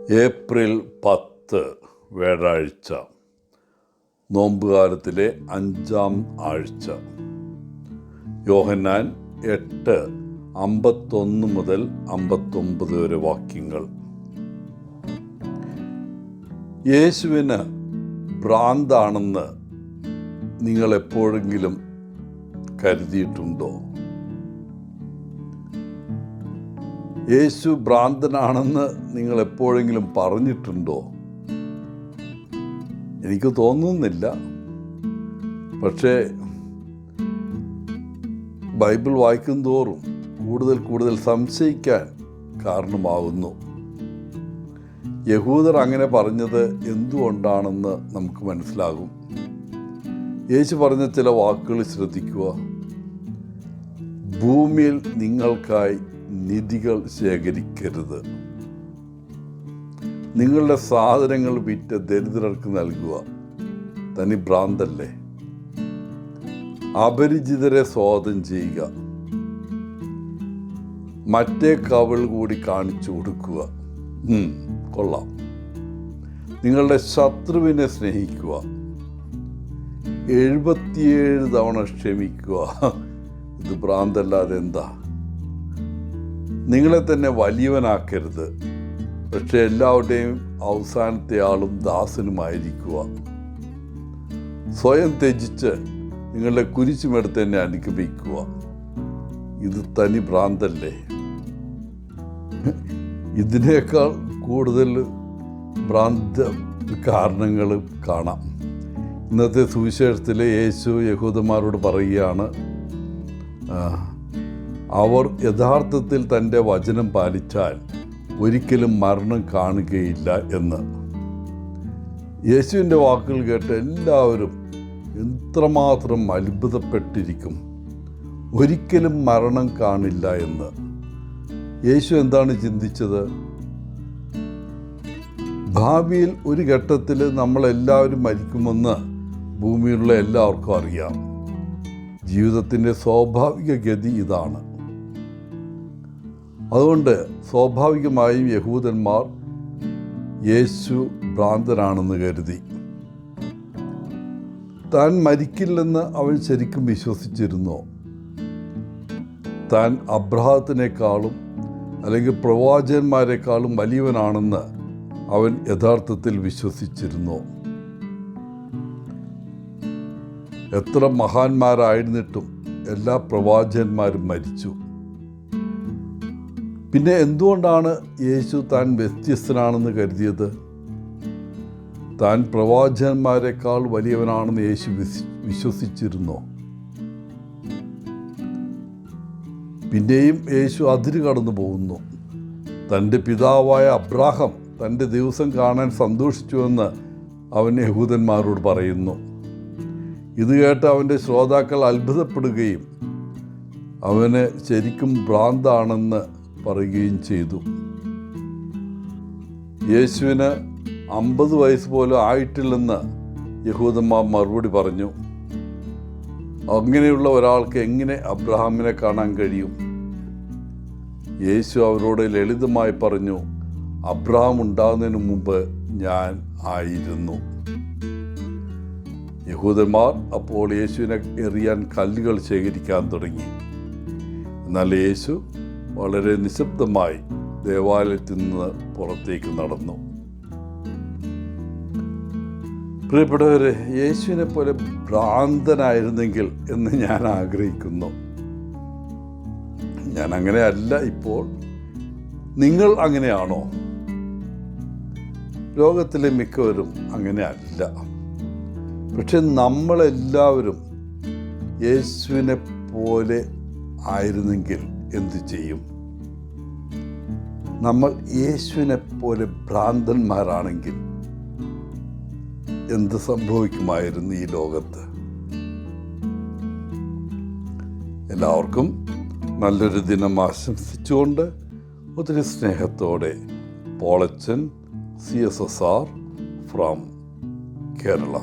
April 10 വ്യാഴാഴ്ച, നോമ്പുകാലത്തിലെ 5-ാം ആഴ്ച. യോഹന്നാൻ 8:51 മുതൽ 59 വരെ വാക്യങ്ങൾ. യേശുവിന് ഭ്രാന്താണെന്ന് നിങ്ങൾ എപ്പോഴെങ്കിലും കരുതിയിട്ടുണ്ടോ? യേശു ഭ്രാന്തനാണെന്ന് നിങ്ങൾ എപ്പോഴെങ്കിലും പറഞ്ഞിട്ടുണ്ടോ? എനിക്ക് തോന്നുന്നില്ല. പക്ഷേ ബൈബിൾ വായിക്കും തോറും കൂടുതൽ സംശയിക്കാൻ കാരണമാകുന്നു. യഹൂദർ അങ്ങനെ പറഞ്ഞത് എന്തുകൊണ്ടാണെന്ന് നമുക്ക് മനസ്സിലാകും. യേശു പറഞ്ഞ ചില വാക്കുകൾ ശ്രദ്ധിക്കുക. ഭൂമിയിൽ നിങ്ങൾക്കായി നിധികൾ ശേഖരിക്കരുത്. നിങ്ങളുടെ സാധനങ്ങൾ വിറ്റ് ദരിദ്രർക്ക് നൽകുക. തനി ഭ്രാന്തല്ലേ? അപരിചിതരെ സ്വാഗതം ചെയ്യുക. മറ്റേ കവിൾ കൂടി കാണിച്ചു കൊടുക്കുക. കൊള്ളാം. നിങ്ങളുടെ ശത്രുവിനെ സ്നേഹിക്കുക. 77 തവണ ക്ഷമിക്കുക. ഇത് ഭ്രാന്തല്ലാതെ എന്താ? നിങ്ങളെ തന്നെ വലിയവനാക്കരുത്. പക്ഷെ എല്ലാവരുടെയും അവസാനത്തെ ആളും ദാസനുമായിരിക്കുക. സ്വയം ത്യജിച്ച് നിങ്ങളുടെ കുരിശുമെടുത്ത് തന്നെ അനുഗമിക്കുക. ഇത് തനി ഭ്രാന്തല്ലേ? ഇതിനേക്കാൾ കൂടുതൽ ഭ്രാന്ത കാരണങ്ങൾ കാണാം. ഇന്നത്തെ സുവിശേഷത്തിലെ യേശു യഹൂദന്മാരോട് പറയുകയാണ്, അവർ യഥാർത്ഥത്തിൽ തൻ്റെ വചനം പാലിച്ചാൽ ഒരിക്കലും മരണം കാണുകയില്ല എന്ന്. യേശുവിൻ്റെ വാക്കുകൾ കേട്ട് എല്ലാവരും എത്രമാത്രം അത്ഭുതപ്പെട്ടിരിക്കും. ഒരിക്കലും മരണം കാണില്ല എന്ന്. യേശു എന്താണ് ചിന്തിച്ചത്? ഭാവിയിൽ ഒരു ഘട്ടത്തിൽ നമ്മളെല്ലാവരും മരിക്കുമെന്ന് ഭൂമിയിലുള്ള എല്ലാവർക്കും അറിയാം. ജീവിതത്തിൻ്റെ സ്വാഭാവിക ഗതി ഇതാണ്. അതുകൊണ്ട് സ്വാഭാവികമായും യഹൂദന്മാർ യേശു ഭ്രാന്തനാണെന്ന് കരുതി. താൻ മരിക്കില്ലെന്ന് അവൻ ശരിക്കും വിശ്വസിച്ചിരുന്നോ? താൻ അബ്രാഹത്തിനേക്കാളും അല്ലെങ്കിൽ പ്രവാചകന്മാരെക്കാളും വലിയവനാണെന്ന് അവൻ യഥാർത്ഥത്തിൽ വിശ്വസിച്ചിരുന്നോ? എത്ര മഹാന്മാരായിരുന്നിട്ടും എല്ലാ പ്രവാചകന്മാരും മരിച്ചു. പിന്നെ എന്തുകൊണ്ടാണ് യേശു താൻ വ്യത്യസ്തനാണെന്ന് കരുതിയത്? താൻ പ്രവാചകന്മാരെക്കാൾ വലിയവനാണെന്ന് യേശു വിശ്വസിച്ചിരുന്നോ? പിന്നെയും യേശു അതിര് കടന്നു പോകുന്നു. തൻ്റെ പിതാവായ അബ്രാഹാം തൻ്റെ ദിവസം കാണാൻ സന്തോഷിച്ചുവെന്ന് അവൻ യഹൂദന്മാരോട് പറയുന്നു. ഇത് കേട്ട് അവൻ്റെ ശ്രോതാക്കൾ അത്ഭുതപ്പെടുകയും അവന് ശരിക്കും ഭ്രാന്താണെന്ന് പറയുകയും ചെയ്തു. യേശുവിന് 50 വയസ്സ് പോലും ആയിട്ടില്ലെന്ന് യഹൂദന്മാർ മറുപടി പറഞ്ഞു. അങ്ങനെയുള്ള ഒരാൾക്ക് എങ്ങനെ അബ്രഹാമിനെ കാണാൻ കഴിയും? യേശു അവരോട് ലളിതമായി പറഞ്ഞു, അബ്രഹാം ഉണ്ടാകുന്നതിന് മുമ്പ് ഞാൻ ആയിരുന്നു. യഹൂദന്മാർ അപ്പോൾ യേശുവിനെ എറിയാൻ കല്ലുകൾ ശേഖരിക്കാൻ തുടങ്ങി. എന്നാൽ യേശു വളരെ നിശബ്ദമായി ദേവാലയത്തിൽ നിന്ന് പുറത്തേക്ക് നടന്നു. പ്രിയപ്പെട്ടവരെ, യേശുവിനെ പോലെ ഭ്രാന്തനായിരുന്നെങ്കിൽ എന്ന് ഞാൻ ആഗ്രഹിക്കുന്നു. ഞാൻ അങ്ങനെയല്ല ഇപ്പോൾ. നിങ്ങൾ അങ്ങനെയാണോ? ലോകത്തിലെ മിക്കവരും അങ്ങനെ അല്ല. പക്ഷെ നമ്മളെല്ലാവരും യേശുവിനെ പോലെ ആയിരുന്നെങ്കിൽ എന്തു ചെയ്യും? നമ്മൾ യേശുവിനെ പോലെ ഭ്രാന്തന്മാരാണെങ്കിൽ എന്ത് സംഭവിക്കുമായിരുന്നു ഈ ലോകത്ത്? എല്ലാവർക്കും നല്ലൊരു ദിനം ആശംസിച്ചുകൊണ്ട് ഒത്തിരി സ്നേഹത്തോടെ പോളച്ചൻ, CSSR ഫ്രം കേരള.